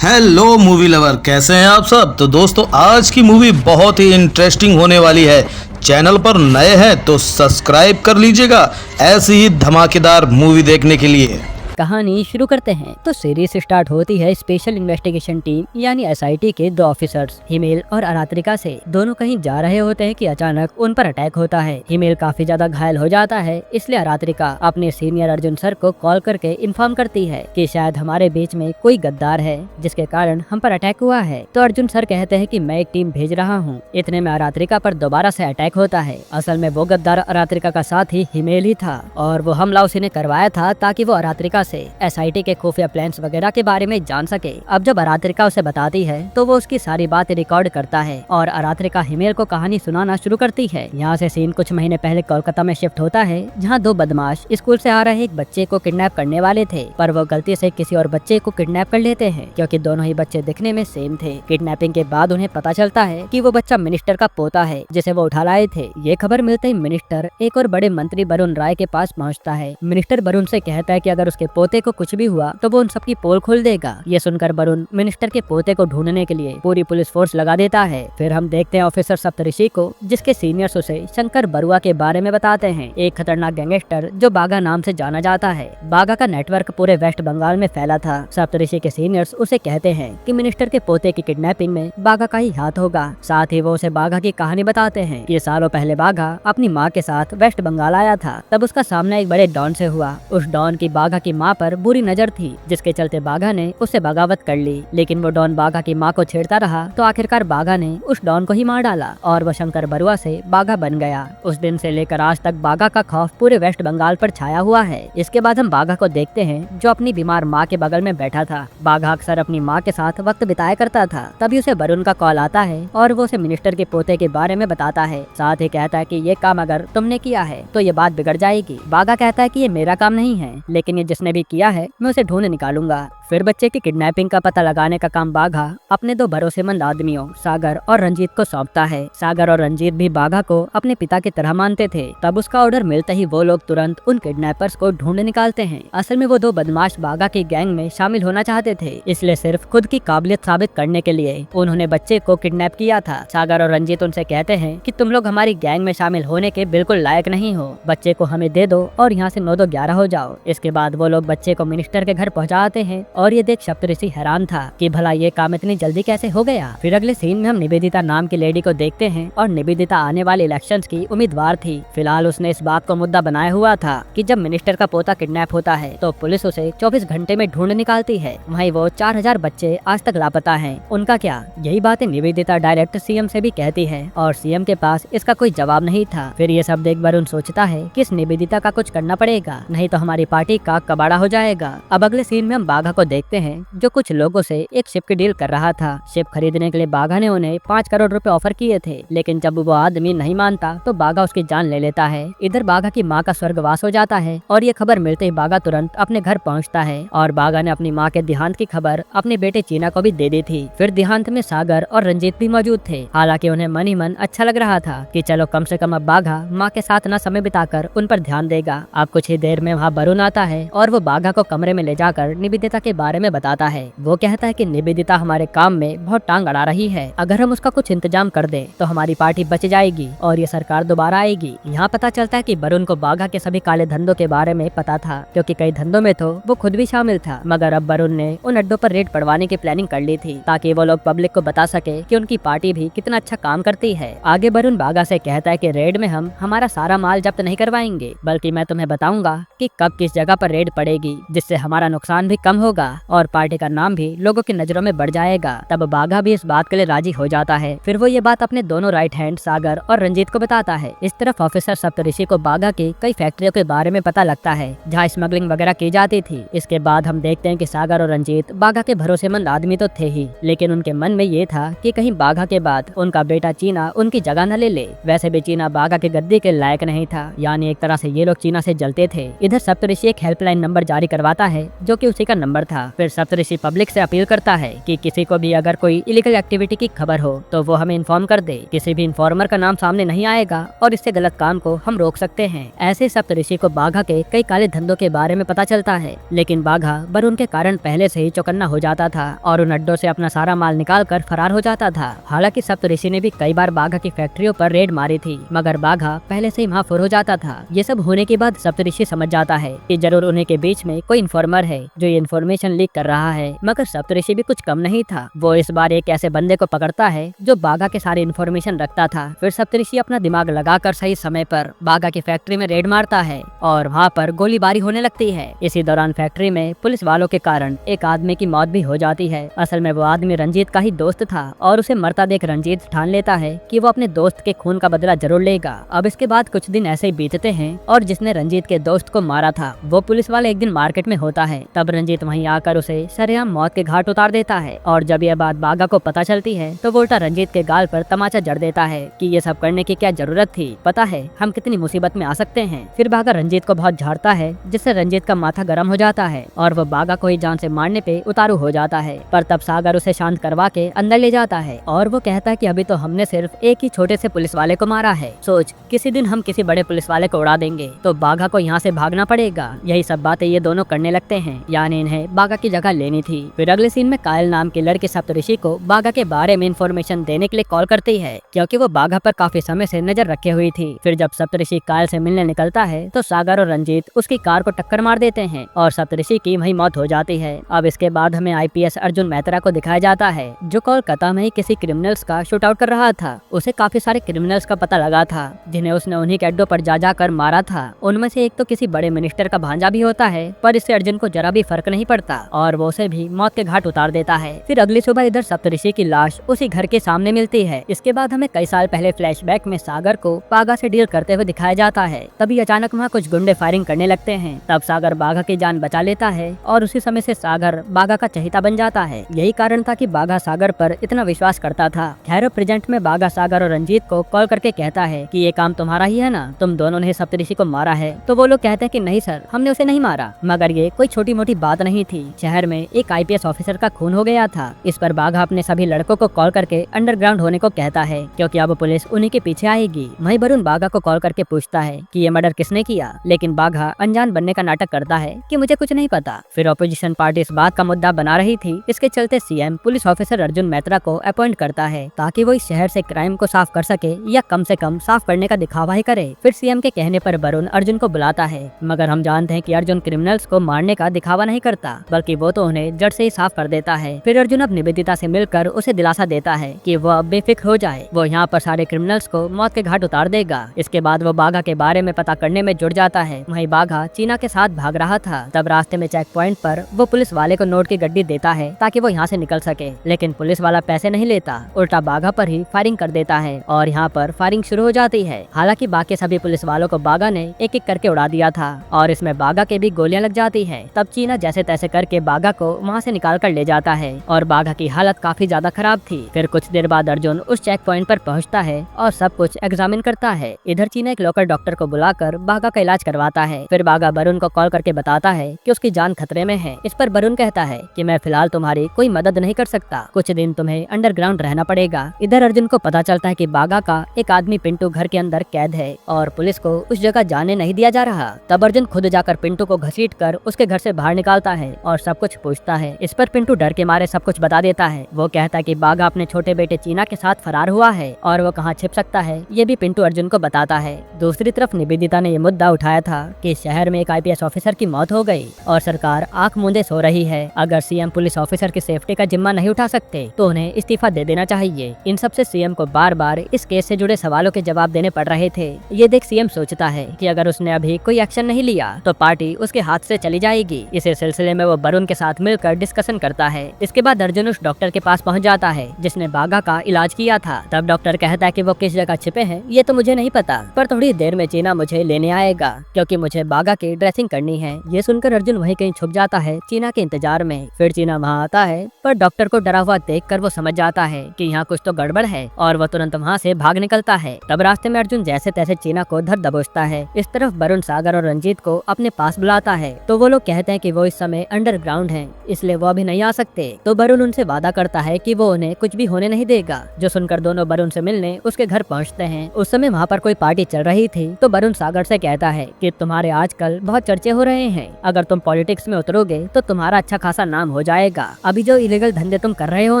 Hello movie lover, कैसे हैं आप सब। तो दोस्तों, आज की मूवी बहुत ही इंटरेस्टिंग होने वाली है। चैनल पर नए हैं तो सब्सक्राइब कर लीजिएगा ऐसी ही धमाकेदार मूवी देखने के लिए। कहानी शुरू करते हैं तो सीरीज स्टार्ट होती है स्पेशल इन्वेस्टिगेशन टीम यानी एसआईटी के दो ऑफिसर्स हिमेल और अरात्रिका से। दोनों कहीं जा रहे होते हैं कि अचानक उन पर अटैक होता है। हिमेल काफी ज्यादा घायल हो जाता है, इसलिए अरात्रिका अपने सीनियर अर्जुन सर को कॉल करके इन्फॉर्म करती है कि शायद हमारे बीच में कोई गद्दार है जिसके कारण हम पर अटैक हुआ है। तो अर्जुन सर कहते हैं कि मैं एक टीम भेज रहा हूँ। इतने में अरात्रिका पर दोबारा से अटैक होता है। असल में वो गद्दार अरात्रिका का साथी हिमेल ही था और वो हमला उसी ने करवाया था ताकि वो अरात्रिका से एसआईटी के खुफिया प्लान्स वगैरह के बारे में जान सके। अब जब अरात्रिका उसे बताती है तो वो उसकी सारी बातें रिकॉर्ड करता है और अरात्रिका हिमेल को कहानी सुनाना शुरू करती है। यहाँ से सीन कुछ महीने पहले कोलकाता में शिफ्ट होता है, जहाँ दो बदमाश स्कूल से आ रहे एक बच्चे को किडनैप करने वाले थे, पर वो गलती से किसी और बच्चे को किडनैप कर लेते हैं क्योंकि दोनों ही बच्चे दिखने में सेम थे। किडनैपिंग के बाद उन्हें पता चलता है कि वो बच्चा मिनिस्टर का पोता है जिसे वो उठा लाए थे। ये खबर मिलते ही मिनिस्टर एक और बड़े मंत्री वरुण राय के पास पहुँचता है। मिनिस्टर वरुण से कहता है कि अगर उसके पोते को कुछ भी हुआ तो वो उन सबकी पोल खोल देगा। ये सुनकर वरुण मिनिस्टर के पोते को ढूंढने के लिए पूरी पुलिस फोर्स लगा देता है। फिर हम देखते हैं ऑफिसर सप्तऋषि को, जिसके सीनियर्स उसे शंकर बरुआ के बारे में बताते हैं, एक खतरनाक गैंगस्टर जो बागा नाम से जाना जाता है। बागा का नेटवर्क पूरे वेस्ट बंगाल में फैला था। सप्तऋषि के सीनियर्स उसे कहते हैं कि मिनिस्टर के पोते की किडनैपिंग में बागा का ही हाथ होगा। साथ ही वो उसे बागा की कहानी बताते हैं कि सालों पहले बागा अपनी माँ के साथ वेस्ट बंगाल आया था, तब उसका सामना एक बड़े डॉन से हुआ। उस डॉन की बागा की माँ पर बुरी नजर थी, जिसके चलते बागा ने उससे बगावत कर ली। लेकिन वो डॉन बागा की माँ को छेड़ता रहा तो आखिरकार बागा ने उस डॉन को ही मार डाला और वो शंकर बरुआ से बागा बन गया। उस दिन से लेकर आज तक बागा का खौफ पूरे वेस्ट बंगाल पर छाया हुआ है। इसके बाद हम बागा को देखते हैं जो अपनी बीमार माँ के बगल में बैठा था। बागा अक्सर अपनी माँ के साथ वक्त बिताया करता था। तभी उसे वरुण का कॉल आता है और वो उसे मिनिस्टर के पोते के बारे में बताता है। साथ ही कहता है कि ये काम अगर तुमने किया है तो ये बात बिगड़ जाएगी। बागा कहता है कि ये मेरा काम नहीं है, लेकिन ये जिसने भी किया है मैं उसे ढूंढ निकालूंगा। फिर बच्चे की किडनैपिंग का पता लगाने का काम बाघा अपने दो भरोसेमंद आदमियों सागर और रंजीत को सौंपता है। सागर और रंजीत भी बाघा को अपने पिता की तरह मानते थे। तब उसका ऑर्डर मिलते ही वो लोग तुरंत उन किडनैपर्स को ढूंढ निकालते हैं। असल में वो दो बदमाश बाघा की गैंग में शामिल होना चाहते थे, इसलिए सिर्फ खुद की काबिलियत साबित करने के लिए उन्होंने बच्चे को किडनैप किया था। सागर और रंजीत उनसे कहते हैं कि तुम लोग हमारी गैंग में शामिल होने के बिल्कुल लायक नहीं हो, बच्चे को हमें दे दो और यहाँ से 9-2-11 हो जाओ। इसके बाद वो लोग बच्चे को मिनिस्टर के घर पहुँचाते हैं और ये देख सप्तऋषि हैरान था कि भला ये काम इतनी जल्दी कैसे हो गया। फिर अगले सीन में हम निवेदिता नाम की लेडी को देखते हैं और निवेदिता आने वाले इलेक्शंस की उम्मीदवार थी। फिलहाल उसने इस बात को मुद्दा बनाया हुआ था कि जब मिनिस्टर का पोता किडनैप होता है तो पुलिस उसे 24 घंटे में ढूंढ निकालती है। वहीं वो 4000 बच्चे आज तक लापता हैं, उनका क्या। यही बातें निवेदिता डायरेक्ट सीएम से भी कहती है और सीएम के पास इसका कोई जवाब नहीं था। फिर ये सब देख वरुण सोचता है कि इस निवेदिता का कुछ करना पड़ेगा, नहीं तो हमारी पार्टी का कबाड़ा हो जाएगा। अब अगले सीन में हम बाघा को देखते हैं जो कुछ लोगों से एक शिप की डील कर रहा था। शिप खरीदने के लिए बाघा ने उन्हें 5 करोड़ रुपए ऑफर किए थे, लेकिन जब वो आदमी नहीं मानता तो बाघा उसकी जान ले लेता है। इधर बाघा की माँ का स्वर्गवास हो जाता है और ये खबर मिलते ही बाघा तुरंत अपने घर पहुँचता है और बाघा ने अपनी माँ के देहांत की खबर अपने बेटे चीना को भी दे दी थी। फिर देहांत में सागर और रंजीत भी मौजूद थे। हालांकि उन्हें मन ही मन अच्छा लग रहा था कि चलो कम से कम अब बाघा माँ के साथ न समय बिताकर उन पर ध्यान देगा। अब कुछ ही देर में वहाँ वरुण आता है और वो बाघा को कमरे में ले जाकर निवेदिता के बारे में बताता है। वो कहता है कि निवेदिता हमारे काम में बहुत टांग अड़ा रही है, अगर हम उसका कुछ इंतजाम कर दे तो हमारी पार्टी बच जाएगी और ये सरकार दोबारा आएगी। यहाँ पता चलता है कि वरुण को बाघा के सभी काले धंधों के बारे में पता था, क्योंकि कई धंधों में तो वो खुद भी शामिल था। मगर अब वरुण ने उन अड्डों पर रेड पड़वाने की प्लानिंग कर ली थी ताकि वो लोग पब्लिक को बता सके कि उनकी पार्टी भी कितना अच्छा काम करती है। आगे वरुण बाघा से कहता है कि रेड में हम हमारा सारा माल जब्त नहीं करवाएंगे, बल्कि मैं तुम्हें बताऊंगा कि कब किस जगह पर रेड पड़ेगी, जिससे हमारा नुकसान भी कम होगा और पार्टी का नाम भी लोगों की नजरों में बढ़ जाएगा। तब बाघा भी इस बात के लिए राजी हो जाता है। फिर वो ये बात अपने दोनों राइट हैंड सागर और रंजीत को बताता है। इस तरफ ऑफिसर सप्तऋषि को बाघा की कई फैक्ट्रियों के बारे में पता लगता है जहाँ स्मगलिंग वगैरह की जाती थी। इसके बाद हम देखते हैं कि सागर और रंजीत बाघा के भरोसेमंद आदमी तो थे ही, लेकिन उनके मन में ये था कि कहीं बाघा के बाद उनका बेटा चीना उनकी जगह न ले ले। वैसे भी चीना बाघा के गद्दी के लायक नहीं था, यानी एक तरह से ये लोग चीना से जलते थे। इधर सप्तऋषि एक हेल्पलाइन नंबर खबर जारी करवाता है जो कि उसी का नंबर था। फिर सप्तऋषि पब्लिक से अपील करता है कि किसी को भी अगर कोई इलीगल एक्टिविटी की खबर हो तो वो हमें इन्फॉर्म कर दे। किसी भी इन्फॉर्मर का नाम सामने नहीं आएगा और इससे गलत काम को हम रोक सकते हैं। ऐसे सप्तऋषि को बाघा के कई काले धंधों के बारे में पता चलता है, लेकिन बाघा वरुण के कारण पहले से ही चौकन्ना हो जाता था और उन अड्डों से अपना सारा माल निकाल कर फरार हो जाता था। हालांकि सप्तऋषि ने भी कई बार बाघा की फैक्ट्रियों पर रेड मारी थी, मगर बाघा पहले से ही वहाँ फुर हो जाता था। ये सब होने के बाद सप्तऋषि समझ जाता है कि जरूर उन्हीं के बीच में कोई इन्फॉर्मर है जो ये इन्फॉर्मेशन लीक कर रहा है। मगर सप्तऋषि भी कुछ कम नहीं था। वो इस बार एक ऐसे बंदे को पकड़ता है जो बाघा के सारे इन्फॉर्मेशन रखता था। फिर सप्तऋषि अपना दिमाग लगाकर सही समय पर बाघा की फैक्ट्री में रेड मारता है और वहाँ पर गोलीबारी होने लगती है। इसी दौरान फैक्ट्री में पुलिस वालों के कारण एक आदमी की मौत भी हो जाती है। असल में वो आदमी रंजीत का ही दोस्त था और उसे मरता देख रंजीत ठान लेता है कि वो अपने दोस्त के खून का बदला जरूर लेगा। अब इसके बाद कुछ दिन ऐसे ही बीतते हैं और जिसने रंजीत के दोस्त को मारा था वो पुलिस वाले एक दिन मार्केट में होता है। तब रंजीत वहीं आकर उसे सरेआम मौत के घाट उतार देता है और जब यह बात बाघा को पता चलती है तो वो उल्टा रंजीत के गाल पर तमाचा जड़ देता है कि ये सब करने की क्या जरूरत थी, पता है हम कितनी मुसीबत में आ सकते हैं। फिर बाघा रंजीत को बहुत झाड़ता है जिससे रंजीत का माथा गर्म हो जाता है और वो बाघा को ही जान से मारने पे उतारू हो जाता है। पर तब सागर उसे शांत करवा के अंदर ले जाता है और वो कहता है कि अभी तो हमने सिर्फ एक ही छोटे से पुलिस वाले को मारा है, सोच किसी दिन हम किसी बड़े पुलिस वाले को उड़ा देंगे तो बाघा को यहाँ से भागना पड़ेगा। यही सब बातें ये दोनों करने लगते हैं, यानी इन्हें बाघा की जगह लेनी थी। फिर अगले सीन में कायल नाम की लड़की सप्तऋषि को बाघा के बारे में इंफॉर्मेशन देने के लिए कॉल करती है क्योंकि वो बाघा पर काफी समय से नजर रखे हुई थी। फिर जब सप्तऋषि कायल से मिलने निकलता है तो सागर और रंजीत उसकी कार को टक्कर मार देते हैं और सप्तऋषि की वहीं मौत हो जाती है। अब इसके बाद हमें आईपीएस अर्जुन मेहता को दिखाया जाता है जो कोलकाता में ही किसी क्रिमिनल्स का शूट आउट कर रहा था। उसे काफी सारे क्रिमिनल्स का पता लगा था जिन्हें उसने उन्हीं के अड्डों पर जा कर मारा था। उनमें से एक तो किसी बड़े मिनिस्टर का भांजा भी होता है, पर इससे अर्जुन को जरा भी फर्क नहीं पड़ता और वो उसे भी मौत के घाट उतार देता है। फिर अगली सुबह इधर सप्तऋषि की लाश उसी घर के सामने मिलती है। इसके बाद हमें कई साल पहले फ्लैशबैक में सागर को बाघा से डील करते हुए दिखाया जाता है। तभी अचानक वहाँ कुछ गुंडे फायरिंग करने लगते हैं। तब सागर बाघा की जान बचा लेता है और उसी समय से सागर बाघा का चहेता बन जाता है। यही कारण था कि बाघा सागर पर इतना विश्वास करता था। खैर प्रेजेंट में बाघा सागर और रंजीत को कॉल करके कहता है कि ये काम तुम्हारा ही है ना, तुम दोनों ने सप्तऋषि को मारा है। तो वो लोग कहते हैं कि नहीं सर, हमने उसे नहीं मारा। मगर ये कोई छोटी मोटी बात नहीं थी। शहर में एक आईपीएस ऑफिसर का खून हो गया था। इस पर बाघा अपने सभी लड़कों को कॉल करके अंडरग्राउंड होने को कहता है क्योंकि अब पुलिस उन्हीं के पीछे आएगी। वहीं वरुण बाघा को कॉल करके पूछता है कि ये मर्डर किसने किया, लेकिन बाघा अनजान बनने का नाटक करता है कि मुझे कुछ नहीं पता। फिर ऑपोजिशन पार्टी इस बात का मुद्दा बना रही थी, इसके चलते CM police officer Arjun Mehta को अपॉइंट करता है ताकि वो इस शहर से क्राइम को साफ कर सके या कम से कम साफ करने का दिखावा ही करे। फिर सीएम के कहने पर वरुण अर्जुन को बुलाता है, मगर हम जानते हैं कि अर्जुन क्रिमिनल्स को मारने का दिखावा नहीं करता, बल्कि वो तो उन्हें जड़ से ही साफ कर देता है। फिर अर्जुन अब निवेदिता से मिलकर उसे दिलासा देता है कि वो अब बेफिक्र हो जाए, वो यहाँ पर सारे क्रिमिनल्स को मौत के घाट उतार देगा। इसके बाद वो बाघा के बारे में पता करने में जुट जाता है। वहीं बाघा चीना के साथ भाग रहा था। तब रास्ते में चेक पॉइंट पर वो पुलिस वाले को नोट की गड्डी देता है ताकि वो यहाँ से निकल सके, लेकिन पुलिस वाला पैसे नहीं लेता, उल्टा बाघा पर ही फायरिंग कर देता है और यहाँ पर फायरिंग शुरू हो जाती है। हालांकि बाकी सभी पुलिस वालों को बाघा ने एक एक करके उड़ा दिया था और इसमें बाघा के भी गोलियां लग जाती है। तब चीना जैसे तैसे करके बाघा को वहाँ से निकाल कर ले जाता है और बाघा की हालत काफी ज्यादा खराब थी। फिर कुछ देर बाद अर्जुन उस चेक पॉइंट पर पहुँचता है और सब कुछ एग्जामिन करता है। इधर चीना एक लोकल डॉक्टर को बुलाकर बाघा का इलाज करवाता है। फिर बाघा वरुण को कॉल करके बताता है कि उसकी जान खतरे में है। इस पर वरुण कहता है कि मैं फिलहाल तुम्हारी कोई मदद नहीं कर सकता, कुछ दिन तुम्हें अंडरग्राउंड रहना पड़ेगा। इधर अर्जुन को पता चलता है कि बाघा का एक आदमी पिंटू घर के अंदर कैद है और पुलिस को उस जगह जाने नहीं दिया जा रहा। तब अर्जुन खुद जाकर पिंटू को घसीट कर उसके घर से बाहर निकालता है और सब कुछ पूछता है। इस पर पिंटू डर के मारे सब कुछ बता देता है। वो कहता है कि बाघा अपने छोटे बेटे चीना के साथ फरार हुआ है और वो कहाँ छिप सकता है, ये भी पिंटू अर्जुन को बताता है। दूसरी तरफ निवेदिता ने ये मुद्दा उठाया था कि शहर में एक आईपीएस ऑफिसर की मौत हो गई और सरकार आंख मूंदे सो रही है। अगर सीएम पुलिस ऑफिसर की सेफ्टी का जिम्मा नहीं उठा सकते तो उन्हें इस्तीफा दे देना चाहिए। इन सब से सीएम को बार बार इस केस से जुड़े सवालों के जवाब देने पड़ रहे थे। ये देख सीएम सोचता है कि अगर उसने अभी कोई एक्शन नहीं लिया तो पार्टी उसके हाथ से चली जाएगी। इसी सिलसिले में वो वरुण के साथ मिलकर डिस्कशन करता है। इसके बाद अर्जुन उस डॉक्टर के पास पहुंच जाता है जिसने बाघा का इलाज किया था। तब डॉक्टर कहता है कि वो किस जगह छिपे हैं ये तो मुझे नहीं पता, पर थोड़ी देर में चीना मुझे लेने आएगा क्योंकि मुझे बाघा की ड्रेसिंग करनी है। ये सुनकर अर्जुन वहीं कहीं छुप जाता है चीना के इंतजार में। फिर चीना वहाँ आता है, पर डॉक्टर को डरा हुआ देखकर वो समझ जाता है कि यहाँ कुछ तो गड़बड़ है और वो तुरंत वहाँ से भाग निकलता है। तब रास्ते में अर्जुन जैसे तैसे चीना को धर दबोचता है। इस तरफ वरुण सागर और रंजीत को अपने पास बुला आता है तो वो लोग कहते हैं कि वो इस समय अंडरग्राउंड हैं, इसलिए वो अभी नहीं आ सकते। तो वरुण उनसे वादा करता है कि वो उन्हें कुछ भी होने नहीं देगा। जो सुनकर दोनों वरुण से मिलने उसके घर पहुंचते हैं। उस समय वहाँ पर कोई पार्टी चल रही थी तो वरुण सागर से कहता है कि तुम्हारे आजकल बहुत चर्चे हो रहे हैं, अगर तुम पॉलिटिक्स में उतरोगे तो तुम्हारा अच्छा खासा नाम हो जाएगा। अभी जो इलीगल धंधे तुम कर रहे हो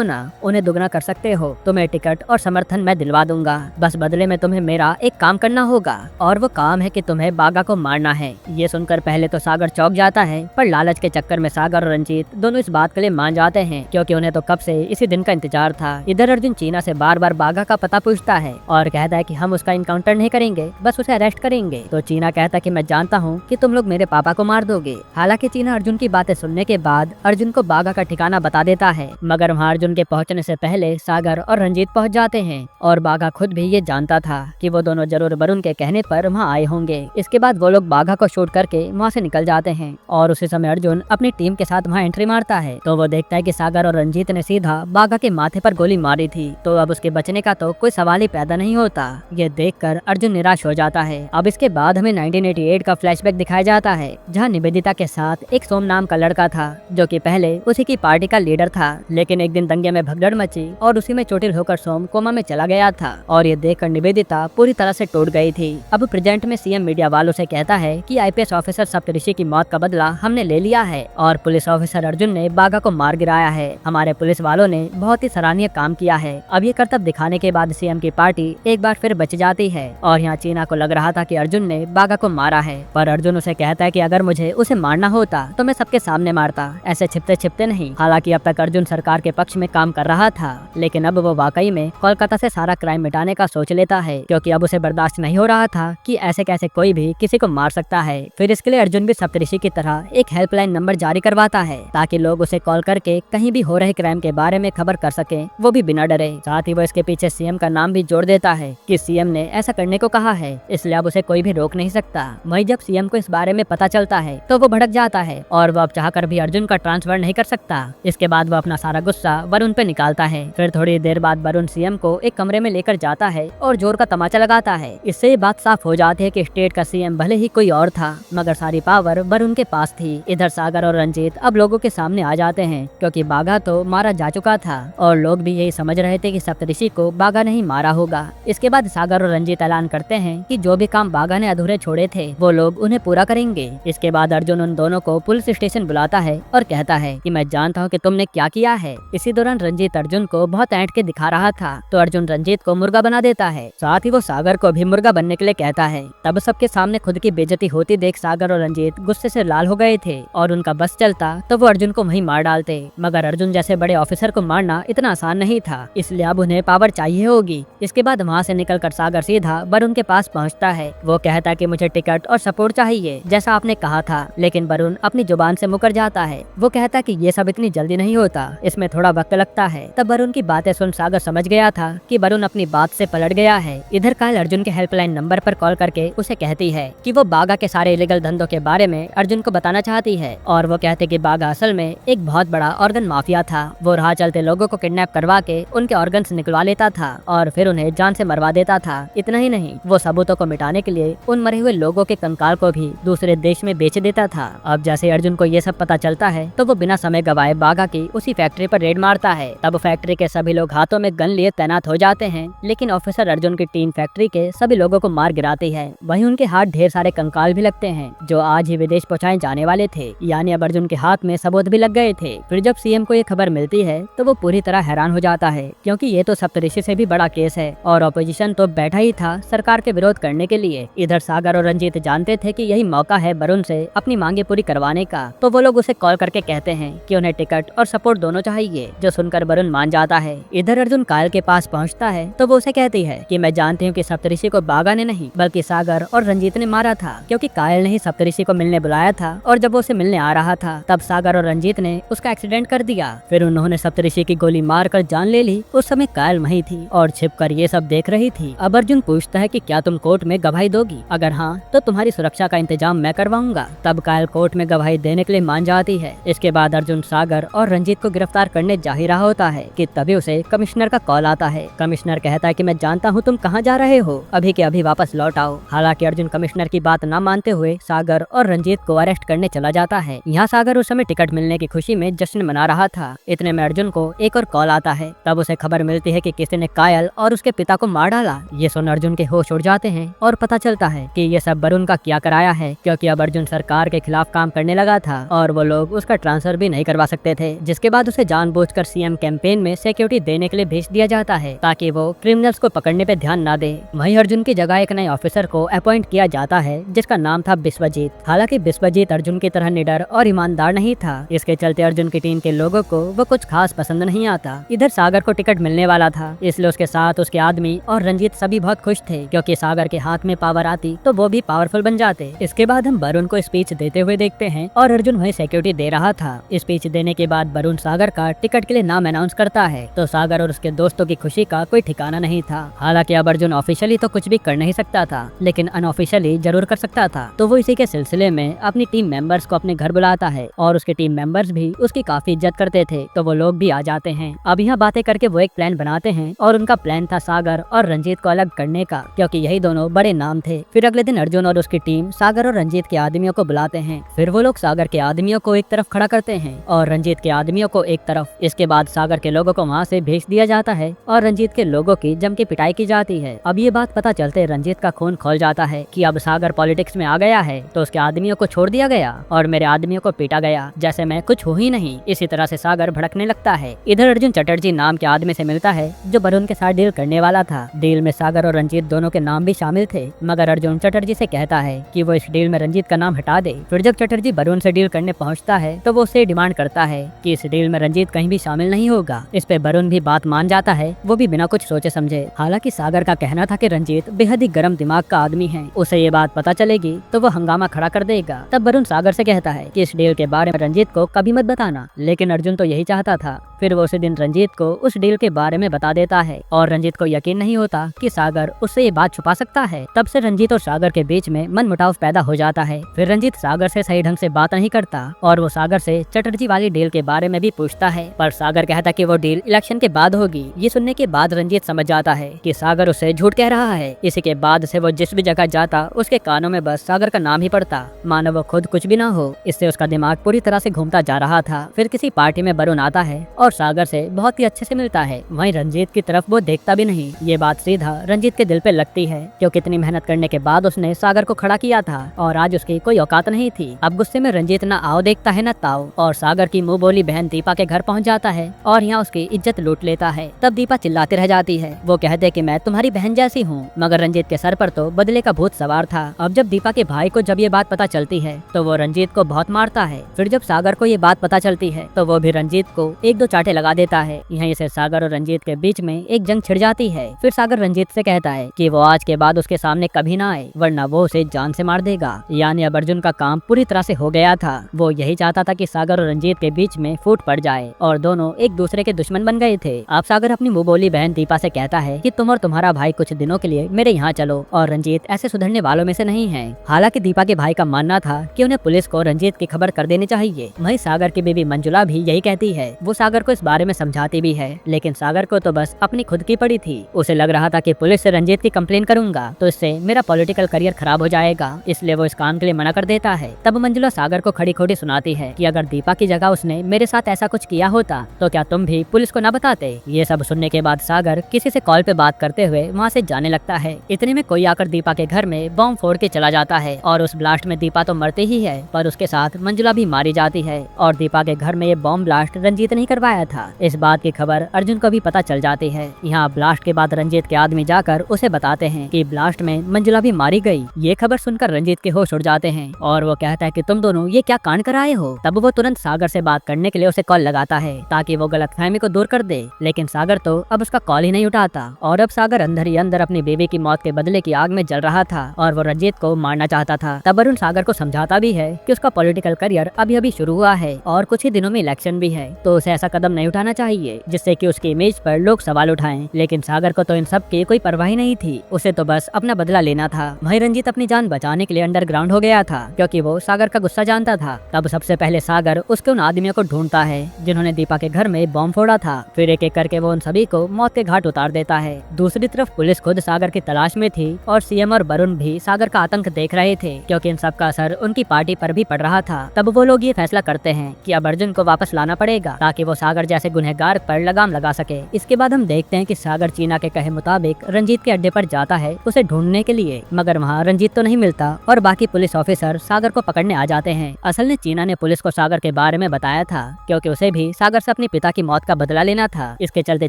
ना, उन्हें दुगना कर सकते हो। तुम्हें टिकट और समर्थन मैं दिलवा दूंगा, बस बदले में तुम्हें मेरा एक काम करना होगा, और वो काम है कि तुम्हें बागा को मारना है। ये सुनकर पहले तो सागर चौंक जाता है, पर लालच के चक्कर में सागर और रंजीत दोनों इस बात के लिए मान जाते हैं, क्योंकि उन्हें तो कब से इसी दिन का इंतजार था। इधर अर्जुन चीना से बार बार बागा का पता पूछता है और कहता है कि हम उसका इनकाउंटर नहीं करेंगे, बस उसे अरेस्ट करेंगे। तो चीना कहता है कि मैं जानता हूँ कि तुम लोग मेरे पापा को मार दोगे। हालांकि चीना अर्जुन की बातें सुनने के बाद अर्जुन को बागा का ठिकाना बता देता है, मगर वहाँ अर्जुन के पहुँचने से पहले सागर और रंजीत पहुँच जाते हैं। और बागा खुद भी ये जानता था कि वो दोनों जरूर वरुण के कहने पर वहाँ आए होंगे। इसके बाद वो लोग बागा को शूट करके वहाँ से निकल जाते हैं और उसी समय अर्जुन अपनी टीम के साथ वहाँ एंट्री मारता है तो वो देखता है कि सागर और रंजीत ने सीधा बागा के माथे पर गोली मारी थी, तो अब उसके बचने का तो कोई सवाल ही पैदा नहीं होता। ये देखकर अर्जुन निराश हो जाता है। अब इसके बाद हमें 1988 का फ्लैशबैक दिखाया जाता है, जहाँ निवेदिता के साथ एक सोम नाम का लड़का था, जो कि पहले उसी की पार्टी का लीडर था। लेकिन एक दिन दंगे में भगदड़ मची और उसी में चोटिल होकर सोम कोमा में चला गया था, और ये देखकर निवेदिता पूरी तरह से टूट गई थी। अब प्रेजेंट में सीएम मीडिया वालों से कहता है कि आईपीएस ऑफिसर सप्तऋषि की मौत का बदला हमने ले लिया है और पुलिस ऑफिसर अर्जुन ने बागा को मार गिराया है। हमारे पुलिस वालों ने बहुत ही सराहनीय काम किया है। अब ये करतब दिखाने के बाद सीएम की पार्टी एक बार फिर बच जाती है, और यहाँ चीना को लग रहा था कि अर्जुन ने बागा को मारा है, पर अर्जुन उसे कहता है कि अगर मुझे उसे मारना होता तो मैं सबके सामने मारता, ऐसे छिपते छिपते नहीं। हालांकि अब तक अर्जुन सरकार के पक्ष में काम कर रहा था, लेकिन अब वो वाकई में कोलकाता से सारा क्राइम मिटाने का सोच लेता है, क्योंकि अब उसे बर्दाश्त नहीं हो रहा था कि ऐसे कैसे कोई भी किसी को मार सकता है। फिर इसके लिए अर्जुन भी सप्तऋषि की तरह एक हेल्पलाइन नंबर जारी करवाता है, ताकि लोग उसे कॉल करके कहीं भी हो रहे क्राइम के बारे में खबर कर सके, वो भी बिना डरे। साथ ही वो इसके पीछे सीएम का नाम भी जोड़ देता है कि सीएम ने ऐसा करने को कहा है, इसलिए अब उसे कोई भी रोक नहीं सकता। वहीं जब सीएम को इस बारे में पता चलता है तो वो भड़क जाता है और वो अब चाहकर भी अर्जुन का ट्रांसफर नहीं कर सकता। इसके बाद वो अपना सारा गुस्सा वरुण पे निकालता है। फिर थोड़ी देर बाद वरुण सीएम को एक कमरे में लेकर जाता है और जोर का तमाचा लगाता है। इससे ये बात साफ हो जाती है कि स्टेट का सीएम भले ही कोई और था, मगर सारी पावर वरुण के पास थी। इधर सागर और रंजीत अब लोगों के सामने आ जाते हैं, क्योंकि बागा तो मारा जा चुका था और लोग भी यही समझ रहे थे कि सप्तऋषि को बागा ने ही मारा होगा। इसके बाद सागर और रंजीत ऐलान करते हैं कि जो भी काम बागा ने अधूरे छोड़े थे वो लोग उन्हें पूरा करेंगे। इसके बाद अर्जुन उन दोनों को पुलिस स्टेशन बुलाता है और कहता है कि मैं जानता हूँ कि तुमने क्या किया है। इसी दौरान रंजीत अर्जुन को बहुत ऐंठ के दिखा रहा था, तो अर्जुन रंजीत को मुर्गा बना देता है। साथ ही वो सागर को भी मुर्गा बनने के लिए कहता है। तब सबके सामने खुद की बेइज्जती होती देख सागर और रंजीत गुस्से से लाल हो गए थे, और उनका बस चलता तो वो अर्जुन को वहीं मार डालते। मगर अर्जुन जैसे बड़े ऑफिसर को मारना इतना आसान नहीं था, इसलिए अब उन्हें पावर चाहिए होगी। इसके बाद वहाँ से निकलकर सागर सीधा वरुण के पास पहुँचता है। वो कहता है कि मुझे टिकट और सपोर्ट चाहिए, जैसा आपने कहा था, लेकिन वरुण अपनी जुबान से मुकर जाता है। वो कहता है कि ये सब इतनी जल्दी नहीं होता, इसमें थोड़ा वक्त लगता है। तब वरुण की बातें सुन सागर समझ गया था कि वरुण अपनी बात से पलट गया है। इधर कायल अर्जुन के हेल्पलाइन नंबर पर कॉल करके उसे कहती है कि वो बागा के सारे इलीगल धंधों के बारे में अर्जुन को बताना चाहती है, और वो कहते कि बागा असल में एक बहुत बड़ा ऑर्गन माफिया था। वो राह चलते लोगों को किडनैप करवा के उनके ऑर्गन्स निकलवा लेता था और फिर उन्हें जान से मरवा देता था। इतना ही नहीं, वो सबूतों को मिटाने के लिए उन मरे हुए लोगों के कंकाल को भी दूसरे देश में बेच देता था। अब जैसे अर्जुन को ये सब पता चलता है तो वो बिना समय गवाए बागा की उसी फैक्ट्री पर रेड मारता है। तब फैक्ट्री के सभी लोग हाथों में गन लिए तैनात हो जाते हैं, लेकिन ऑफिसर अर्जुन की टीम फैक्ट्री के सभी लोगों को मार गिराती है। वहीं उनके हाथ ढेर सारे कंकाल भी लगते हैं, जो आज ही विदेश पहुंचाए जाने वाले थे, यानी अब अर्जुन के हाथ में सबूत भी लग गए थे। फिर जब सीएम को ये खबर मिलती है तो वो पूरी तरह हैरान हो जाता है, क्योंकि ये तो सप्तऋषि से भी बड़ा केस है और ऑपोजिशन तो बैठा ही था सरकार के विरोध करने के लिए। इधर सागर और रंजीत जानते थे कि यही मौका है वरुण से अपनी मांगे पूरी करवाने का, तो वो लोग उसे कॉल करके कहते हैं कि उन्हें टिकट और सपोर्ट दोनों चाहिए, जो सुनकर वरुण मान जाता है। इधर अर्जुन कायल के पास पहुंचता है तो वो उसे कहती है कि मैं जानती हूँ कि सप्तऋषि को बागा ने नहीं बल्कि सागर और रंजीत ने मारा था, क्योंकि कायल ने ही सप्तऋषि को मिलने बुलाया था, और जब वो उसे मिलने आ रहा था तब सागर और रंजीत ने उसका एक्सीडेंट कर दिया। फिर उन्होंने सप्तऋषि की गोली मारकर जान ले ली। उस समय कायल वहीं थी और छिपकर ये सब देख रही थी। अब अर्जुन पूछता है कि क्या तुम कोर्ट में गवाही दोगी? अगर हाँ तो तुम्हारी सुरक्षा का इंतजाम मैं करवाऊंगा। तब कायल कोर्ट में गवाही देने के लिए मान जाती है। इसके बाद अर्जुन सागर और रंजीत को गिरफ्तार करने जा ही रहा होता है कि तभी उसे कमिश्नर का कॉल आता है। कमिश्नर कहता है कि मैं जानता हूँ तुम कहाँ जा रहे हो, अभी के अभी वापस लौट आओ। हालांकि अर्जुन कमिश्नर की बात न मानते हुए सागर और रंजीत को अरेस्ट करने चला जाता है। यहाँ सागर उस समय टिकट मिलने की खुशी में जश्न मना रहा था। इतने में अर्जुन को एक और कॉल आता है। तब उसे खबर मिलती है कि किसी ने कायल और उसके पिता को मार डाला। ये सुन अर्जुन के होश उड़ जाते हैं और पता चलता है कि ये सब वरुण का किया कराया है, क्योंकि अब अर्जुन सरकार के खिलाफ काम करने लगा था और वो लोग उसका ट्रांसफर भी नहीं करवा सकते थे। जिसके बाद उसे जानबूझकर सीएम कैंपेन में सिक्योरिटी देने के लिए भेज दिया जाता है ताकि वो क्रिमिनल्स को पकड़ने पे ध्यान न दे। वहीं अर्जुन की जगह एक नए ऑफिसर को अपॉइंट किया जाता है जिसका नाम था बिस्वजीत। हालांकि बिस्वजीत अर्जुन की तरह निडर और ईमानदार नहीं था। इसके चलते अर्जुन की टीम के लोगों को वो कुछ खास पसंद नहीं आता। इधर सागर को टिकट मिलने वाला था, इसलिए उसके साथ उसके आदमी और रंजीत सभी बहुत खुश थे, क्योंकि सागर के हाथ में पावर आती तो वो भी पावरफुल बन जाते। इसके बाद हम वरुण को स्पीच देते हुए देखते हैं और अर्जुन वही सिक्योरिटी दे रहा था। स्पीच देने के बाद वरुण सागर का टिकट के लिए नाम अनाउंस करता है, तो सागर और उसके दोस्तों की खुशी का कोई ठिकाना नहीं था। हालांकि अब अर्जुन ऑफिशियली तो कुछ भी कर नहीं सकता था, लेकिन अनऑफिशियली जरूर कर सकता था। तो वो इसी के सिलसिले में अपनी टीम मेंबर्स को अपने घर बुलाता है और उसके टीम मेंबर्स भी उसकी काफी इज्जत करते थे, तो वो लोग भी आ जाते हैं। अब यहाँ बातें करके वो एक प्लान बनाते हैं और उनका प्लान था सागर और रंजीत को अलग करने का, क्योंकि यही दोनों बड़े नाम थे। फिर अगले दिन अर्जुन और उसकी टीम सागर और रंजीत के आदमियों को बुलाते हैं। फिर वो लोग सागर के आदमियों को एक तरफ खड़ा करते हैं और रंजीत के आदमियों को एक तरफ। इसके बाद सागर के लोगों को वहाँ से भेज दिया जाता है और रंजीत के लोगों की जम के पिटाई की जाती है। अब ये बात पता चलते रंजीत का खून खोल जाता है कि अब सागर पॉलिटिक्स में आ गया है, तो उसके आदमियों को छोड़ दिया गया और मेरे आदमियों को पीटा गया जैसे मैं कुछ हूँ ही नहीं। इसी तरह से सागर भड़कने लगता है। इधर अर्जुन चटर्जी नाम के आदमी से मिलता है जो वरुण के साथ डील करने वाला था। डील में सागर और रंजीत दोनों के नाम भी शामिल थे, मगर अर्जुन चटर्जी से कहता है कि वो इस डील में रंजीत का नाम हटा दे। फिर जब चटर्जी वरुण से डील करने पहुंचता है तो वो उससे डिमांड करता है कि इस डील में रंजीत कहीं भी शामिल नहीं होगा। इस पे वरुण भी बात मान जाता है, वो भी बिना कुछ सोचे समझे। हालांकि सागर का कहना था कि रंजीत बेहद ही गर्म दिमाग का आदमी है, उसे ये बात पता चलेगी तो वो हंगामा खड़ा कर देगा। तब वरुण सागर से कहता है कि इस डील के बारे में रंजीत को कभी मत बताना, लेकिन अर्जुन तो यही चाहता था। फिर वो उसी दिन रंजीत को उस डील के बारे में बता देता है और रंजीत को यकीन नहीं होता कि सागर उससे ये बात छुपा सकता है। तब से रंजीत और सागर के बीच में मनमुटाव पैदा हो जाता है। फिर रंजीत सागर से सही ढंग से बात नहीं करता और वो सागर से चटर्जी वाली डील के बारे में भी पूछता है, पर सागर कहता कि वो डील इलेक्शन के बाद होगी। ये सुनने के बाद रंजीत समझ जाता है कि सागर उसे झूठ कह रहा है। इसी के बाद से वो जिस भी जगह जाता उसके कानों में बस सागर का नाम ही पड़ता, मानो वो खुद कुछ भी ना हो। इससे उसका दिमाग पूरी तरह से घूमता जा रहा था। फिर किसी पार्टी में वरुण आता है और सागर से बहुत ही अच्छे से मिलता है। वहीं रंजीत की तरफ वो देखता भी नहीं। ये बात सीधा रंजीत के दिल पे लगती है, क्योंकि इतनी मेहनत करने के बाद उसने सागर को खड़ा किया था और आज उसकी कोई औकात नहीं थी। अब गुस्से में रंजीत ना आओ देखता है ना ताओ, और सागर की मुंह बोली बहन दीपा के घर पहुंच जाता है और यहाँ उसकी इज्जत लूट लेता है। तब दीपा चिल्लाती रह जाती है। वो कहते कि मैं तुम्हारी बहन जैसी हूँ, मगर रंजीत के सर पर तो बदले का भूत सवार था। अब जब दीपा के भाई को जब ये बात पता चलती है तो वो रंजीत को बहुत मारता है। फिर जब सागर को ये बात पता चलती है तो वो भी रंजीत को एक दो चाटे लगा देता है। यहीं से सागर और रंजीत के बीच में एक जंग छिड़ जाती है। फिर सागर रंजीत से कहता है कि वो आज के बाद उसके सामने कभी ना आए, वरना वो उसे जान से मार देगा। यानी अब अर्जुन का काम पूरी तरह से हो गया था। वो यही चाहता था कि सागर और रंजीत के बीच में फूट पड़ जाए और दोनों एक दूसरे के दुश्मन बन गए थे। अब सागर अपनी मुंह बोली बहन दीपा से कहता है कि तुम और तुम्हारा भाई कुछ दिनों के लिए मेरे यहाँ चलो, और रंजीत ऐसे सुधरने वालों में से नहीं है। हालांकि दीपा के भाई का मानना था कि उन्हें पुलिस को रंजीत की खबर कर देनी चाहिए। वहीं सागर की बीवी मंजुला भी यही कहती है। वो सागर को इस बारे में समझाती भी है, लेकिन सागर को तो बस अपनी खुद की पड़ी थी। उसे लग रहा था कि पुलिस से रंजीत की कंप्लेन करूंगा तो इससे मेरा पॉलिटिकल करियर खराब हो जाएगा, इसलिए वो इस काम के लिए मना कर देता है। तब मंजुला सागर को खड़ी खोटी सुनाती है कि अगर दीपा की जगह उसने मेरे साथ ऐसा कुछ किया होता तो क्या तुम भी पुलिस को न बताते। ये सब सुनने के बाद सागर किसी से कॉल पे बात करते हुए वहाँ से जाने लगता है। इतने में कोई आकर दीपा के घर में बॉम्ब फोड़ के चला जाता है और उस ब्लास्ट में दीपा तो मरती ही है, पर उसके साथ मंजुला भी मारी जाती है। और दीपा के घर में ये बॉम्ब ब्लास्ट रंजीत ने करवाया था। इस बात की खबर अर्जुन को भी पता चल जाती है। यहाँ ब्लास्ट के बाद रंजीत के आदमी जाकर उसे बताते हैं कि ब्लास्ट में मंजुला भी मारी गई। ये खबर सुनकर रंजीत के होश उड़ जाते हैं और वो कहता है कि तुम दोनों ये क्या कांड कराए हो। तब वो तुरंत सागर से बात करने के लिए उसे कॉल लगाता है ताकि वो गलतफहमी को दूर कर दे, लेकिन सागर तो अब उसका कॉल ही नहीं उठाता। और अब सागर अंदर ही अंदर अपनी बेबी की मौत के बदले की आग में जल रहा था और वो रंजीत को मारना चाहता था। तब अरुण सागर को समझाता भी है कि उसका पॉलिटिकल करियर अभी अभी शुरू हुआ है और कुछ ही दिनों में इलेक्शन भी है, तो उसे ऐसा कदम कदम नहीं उठाना चाहिए जिससे कि उसकी इमेज पर लोग सवाल उठाएं। लेकिन सागर को तो इन सब की कोई परवाह ही नहीं थी, उसे तो बस अपना बदला लेना था। वहीं रंजीत अपनी जान बचाने के लिए अंडरग्राउंड हो गया था क्योंकि वो सागर का गुस्सा जानता था। तब सबसे पहले सागर उसके उन आदमियों को ढूंढता है जिन्होंने दीपा के घर में बॉम्ब फोड़ा था। फिर एक एक करके वो उन सभी को मौत के घाट उतार देता है। दूसरी तरफ पुलिस खुद सागर की तलाश में थी और सीएम और वरुण भी सागर का आतंक देख रहे थे क्योंकि इन सब का असर उनकी पार्टी पर भी पड़ रहा था। तब वो लोग ये फैसला करते हैं कि अब अर्जुन को वापस लाना पड़ेगा ताकि वो सागर जैसे गुनहगार पर लगाम लगा सके। इसके बाद हम देखते हैं कि सागर चीना के कहे मुताबिक रंजीत के अड्डे पर जाता है उसे ढूंढने के लिए, मगर वहाँ रंजीत तो नहीं मिलता और बाकी पुलिस ऑफिसर सागर को पकड़ने आ जाते हैं। असल में चीना ने पुलिस को सागर के बारे में बताया था क्योंकि उसे भी सागर से अपने पिता की मौत का बदला लेना था। इसके चलते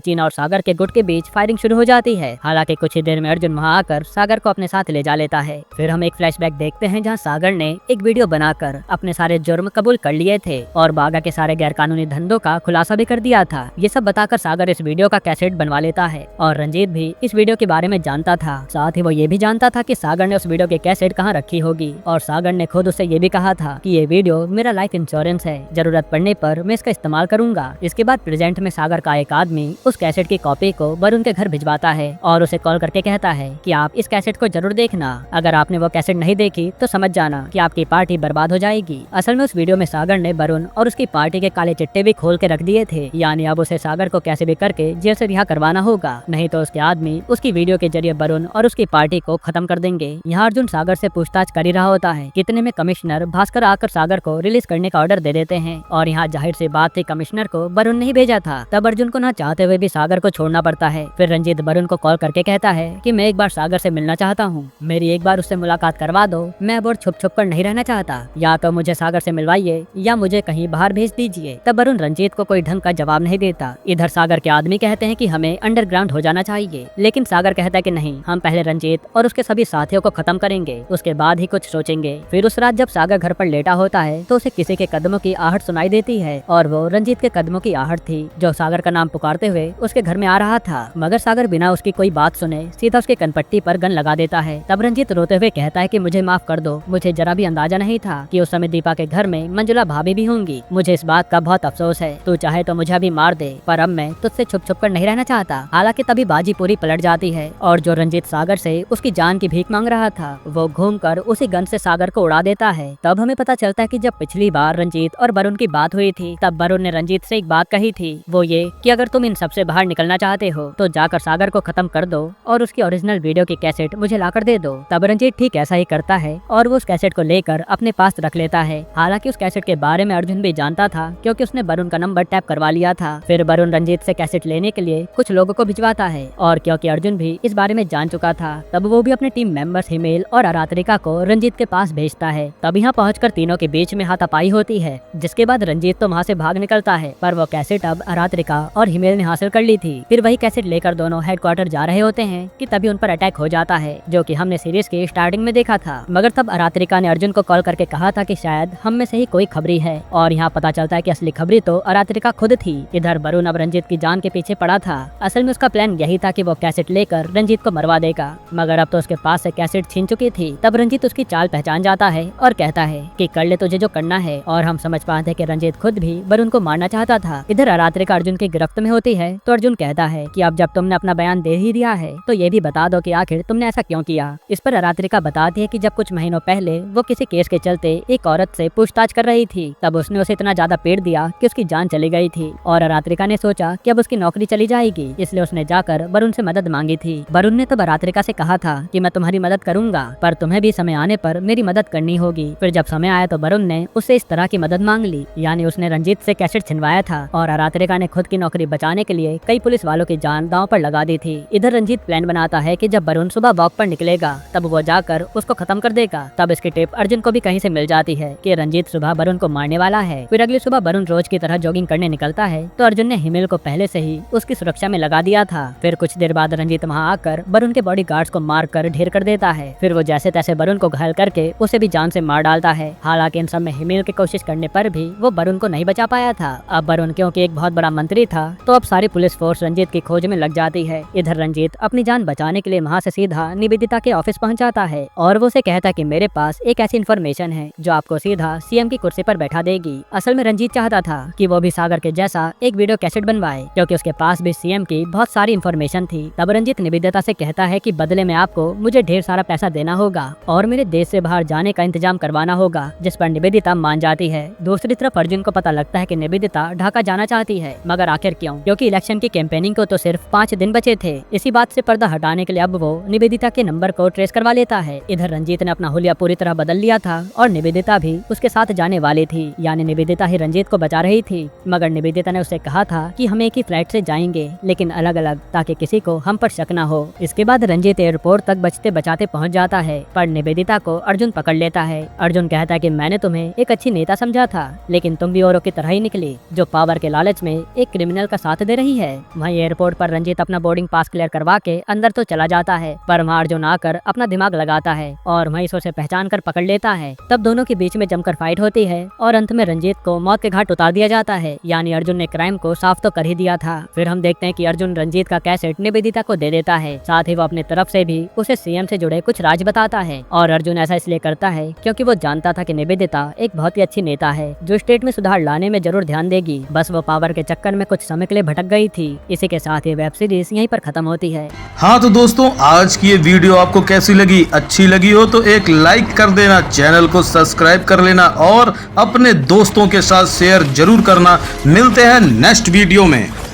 चीना और सागर के गुट के बीच फायरिंग शुरू हो जाती है। हालांकि कुछ ही देर में अर्जुन वहाँ आकर सागर को अपने साथ ले जा लेता है। फिर हम एक फ्लैशबैक देखते हैं जहाँ सागर ने एक वीडियो बनाकर अपने सारे जुर्म कबूल कर लिए थे और बागा के सारे गैरकानूनी धंधों का खुलासा भी कर दिया था। ये सब बताकर सागर इस वीडियो का कैसेट बनवा लेता है और रंजीत भी इस वीडियो के बारे में जानता था। साथ ही वो ये भी जानता था कि सागर ने उस वीडियो की कैसेट कहाँ रखी होगी और सागर ने खुद उससे ये भी कहा था कि ये वीडियो मेरा लाइफ इंश्योरेंस है, जरूरत पड़ने पर मैं इसका इस्तेमाल करूंगा। इसके बाद प्रेजेंट में सागर का एक आदमी उस कैसेट की कॉपी को वरुण के घर भिजवाता है और उसे कॉल करके कहता है कि आप इस कैसेट को जरूर देखना, अगर आपने वो कैसेट नहीं देखी तो समझ जाना कि आपकी पार्टी बर्बाद हो जाएगी। असल में उस वीडियो में सागर ने वरुण और उसकी पार्टी के काले चिट्टे भी खोल के रख दिए थे, यानी अब उसे सागर को कैसे भी करके जेल से रिहा करवाना होगा, नहीं तो उसके आदमी उसकी वीडियो के जरिए वरुण और उसकी पार्टी को खत्म कर देंगे। यहाँ अर्जुन सागर से पूछताछ कर ही रहा होता है, कितने में कमिश्नर भास्कर आकर सागर को रिलीज करने का ऑर्डर दे देते हैं और यहाँ जाहिर सी बात थी कमिश्नर को वरुण नहीं भेजा था। तब अर्जुन को ना चाहते हुए भी सागर को छोड़ना पड़ता है। फिर रंजीत वरुण को कॉल करके कहता है कि मैं एक बार सागर से मिलना चाहता हूँ, मेरी एक बार उससे मुलाकात करवा दो, मैं अब और छुप छुप कर नहीं रहना चाहता, या तो मुझे सागर से मिलवाइए या मुझे कहीं बाहर भेज दीजिए। तब वरुण रंजीत को कोई ढंग का जवाब नहीं देता। इधर सागर के आदमी कहते हैं कि हमें अंडरग्राउंड हो जाना चाहिए, लेकिन सागर कहता है कि नहीं, हम पहले रंजीत और उसके सभी साथियों को खत्म करेंगे, उसके बाद ही कुछ सोचेंगे। फिर उस रात जब सागर घर पर लेटा होता है तो उसे किसी के कदमों की आहट सुनाई देती है और वो रंजीत के कदमों की आहट थी जो सागर का नाम पुकारते हुए उसके घर में आ रहा था। मगर सागर बिना उसकी कोई बात सुने सीधा उसके कनपट्टी पर गन लगा देता है। तब रंजीत रोते हुए कहता है कि मुझे माफ कर दो, मुझे जरा भी अंदाजा नहीं था कि उस समय दीपा के घर में मंजुला भाभी भी होंगी, मुझे इस बात का बहुत अफसोस है, तू चाहे तो मुझे अभी मार दे पर अब मैं तुझसे छुप छुप कर नहीं रहना चाहता। हालांकि तभी बाजी पूरी पलट जाती है और जो रंजीत सागर से उसकी जान की भीख मांग रहा था वो घूमकर उसी गन से सागर को उड़ा देता है। तब हमें पता चलता है कि जब पिछली बार रंजीत और वरुण की बात हुई थी तब वरुण ने रंजीत से एक बात कही थी, वो ये कि अगर तुम इन सबसे बाहर निकलना चाहते हो तो जाकर सागर को खत्म कर दो और उसकी ओरिजिनल वीडियो की कैसेट मुझे लाकर दे दो। तब रंजीत ठीक ऐसा ही करता है और वो उस कैसेट को लेकर अपने पास रख लेता है। हालांकि उस कैसेट के बारे में अर्जुन भी जानता था क्योंकि उसने वरुण का नंबर टैप करवा लिया था। फिर वरुण रंजीत से कैसेट लेने के लिए कुछ लोगों को भिजवाता है और क्योंकि अर्जुन भी इस बारे में जान चुका था तब वो भी अपने टीम मेंबर्स हिमेल और आरात्रिका को रंजीत के पास भेजता है। तब यहाँ पहुंचकर तीनों के बीच में हाथापाई होती है, जिसके बाद रंजीत तो वहाँ से भाग निकलता है पर वो कैसेट अब आरात्रिका और हिमेल ने हासिल कर ली थी। फिर वही कैसेट लेकर दोनों हेडक्वार्टर जा रहे होते हैं कि तभी उन पर अटैक हो जाता है जो कि हमने सीरीज की स्टार्टिंग में देखा था। मगर तब आरात्रिका ने अर्जुन को कॉल करके कहा था कि शायद हम में से ही कोई खबरी है और यहाँ पता चलता है कि असली खबरी तो आरात्रिका खुद थी। इधर वरुण अब रंजीत की जान के पीछे पड़ा था। असल में उसका प्लान यही था कि वो कैसेट लेकर रंजीत को मरवा देगा, मगर अब तो उसके पास से कैसेट छीन चुकी थी। तब रंजीत उसकी चाल पहचान जाता है और कहता है कि कर ले तुझे जो करना है, और हम समझ पाते हैं कि रंजीत खुद भी वरुण को मारना चाहता था। इधर आरात्रिका अर्जुन की गिरफ्त में होती है तो अर्जुन कहता है कि अब जब तुमने अपना बयान दे ही दिया है तो ये भी बता दो कि आखिर तुमने ऐसा क्यों किया। इस पर आरात्रिका बताती है कि जब कुछ महीनों पहले वो किसी केस के चलते एक औरत से पूछताछ कर रही थी तब उसने उसे इतना ज्यादा पीट दिया कि उसकी जान चली गई थी और आरात्रिका ने सोचा कि अब उसकी नौकरी चली जाएगी, इसलिए उसने जाकर वरुण से मदद मांगी थी। वरुण ने तब आरात्रिका से कहा था कि मैं तुम्हारी मदद करूंगा पर तुम्हें भी समय आने पर मेरी मदद करनी होगी। फिर जब समय आया तो वरुण ने उससे इस तरह की मदद मांग ली, यानी उसने रंजीत से कैसेट छिनवाया था और आरात्रिका ने खुद की नौकरी बचाने के लिए कई पुलिस वालों की जान दांव पर लगा दी थी। इधर रंजीत प्लान बनाता है कि जब वरुण सुबह वॉक पर निकलेगा तब वो जाकर उसको खत्म कर देगा। तब इसकी टिप अर्जुन को भी कहीं से मिल जाती है कि रंजीत सुबह वरुण को मारने वाला है। फिर अगली सुबह वरुण रोज की तरह जॉगिंग करने निकलता है तो अर्जुन ने हिमेल को पहले से ही उसकी सुरक्षा में लगा दिया था। फिर कुछ देर बाद रंजीत वहाँ आकर वरुण के बॉडी गार्ड्स को मार कर ढेर कर देता है। फिर वो जैसे तैसे वरुण को घायल करके उसे भी जान से मार डालता है। हालांकि इन सब में हिमेल की कोशिश करने पर भी वो वरुण को नहीं बचा पाया था। अब वरुण क्योंकि एक बहुत बड़ा मंत्री था तो अब सारी पुलिस फोर्स रंजीत की खोज में लग जाती है। इधर रंजीत अपनी जान बचाने के लिए वहाँ से सीधा निवेदिता के ऑफिस पहुँच जाता है और वो उसे कहता है कि मेरे पास एक ऐसी इन्फॉर्मेशन है जो आपको सीधा सीएम की कुर्सी पर बैठा देगी। असल में रंजीत चाहता था कि वो भी सागर के जैसा एक वीडियो कैसेट बनवाए, क्योंकि उसके पास भी सीएम की बहुत सारी इंफॉर्मेशन थी। तब रंजीत निवेदिता से कहता है कि बदले में आपको मुझे ढेर सारा पैसा देना होगा और मेरे देश से बाहर जाने का इंतजाम करवाना होगा, जिस पर निवेदिता मान जाती है। दूसरी तरफ अर्जुन को पता लगता है कि निवेदिता ढाका जाना चाहती है, मगर आखिर क्यों? क्योंकि इलेक्शन की कैंपेनिंग को तो सिर्फ 5 दिन बचे थे। इसी बात से पर्दा हटाने के लिए अब वो निवेदिता के नंबर को ट्रेस करवा लेता है। इधर रंजीत ने अपना हुलिया पूरी तरह बदल लिया था और निवेदिता भी उसके साथ जाने वाली थी, यानी निवेदिता ही रंजीत को बचा रही थी। मगर निवेदिता ने उससे कहा था कि हम एक ही फ्लाइट से जाएंगे, लेकिन अलग अलग, ताकि किसी को हम पर शक न हो। इसके बाद रंजीत एयरपोर्ट तक बचते बचाते पहुंच जाता है, पर निवेदिता को अर्जुन पकड़ लेता है। अर्जुन कहता है कि मैंने तुम्हें एक अच्छी नेता समझा था, लेकिन तुम भी औरों की तरह ही निकली, जो पावर के लालच में एक क्रिमिनल का साथ दे रही है। वहीं एयरपोर्ट पर रंजीत अपना बोर्डिंग पास क्लियर करवा के अंदर तो चला जाता है, पर वहाँ अर्जुन आकर अपना दिमाग लगाता है और वहीं उसे पहचान कर पकड़ लेता है। तब दोनों के बीच में जमकर फाइट होती है और अंत में रंजीत को मौत के घाट उतार दिया जाता है, यानी अर्जुन ने क्राइम को साफ तो कर ही दिया था। फिर हम देखते हैं कि अर्जुन रंजीत का कैसेट निवेदिता को दे देता है, साथ ही वो अपने तरफ से भी उसे सीएम से जुड़े कुछ राज बताता है। और अर्जुन ऐसा इसलिए करता है क्योंकि वो जानता था कि निवेदिता एक बहुत ही अच्छी नेता है, जो स्टेट में सुधार लाने में जरूर ध्यान देगी। बस वो पावर के चक्कर में कुछ समय के लिए भटक गई थी। इसी के साथ ये वेब सीरीज यहीं पर खत्म होती है। हाँ तो दोस्तों, आज की ये वीडियो आपको कैसी लगी? अच्छी लगी हो तो एक लाइक कर देना, चैनल को सब्सक्राइब कर लेना और अपने दोस्तों के साथ शेयर जरूर करना। मिलते हैं नेक्स्ट वीडियो में।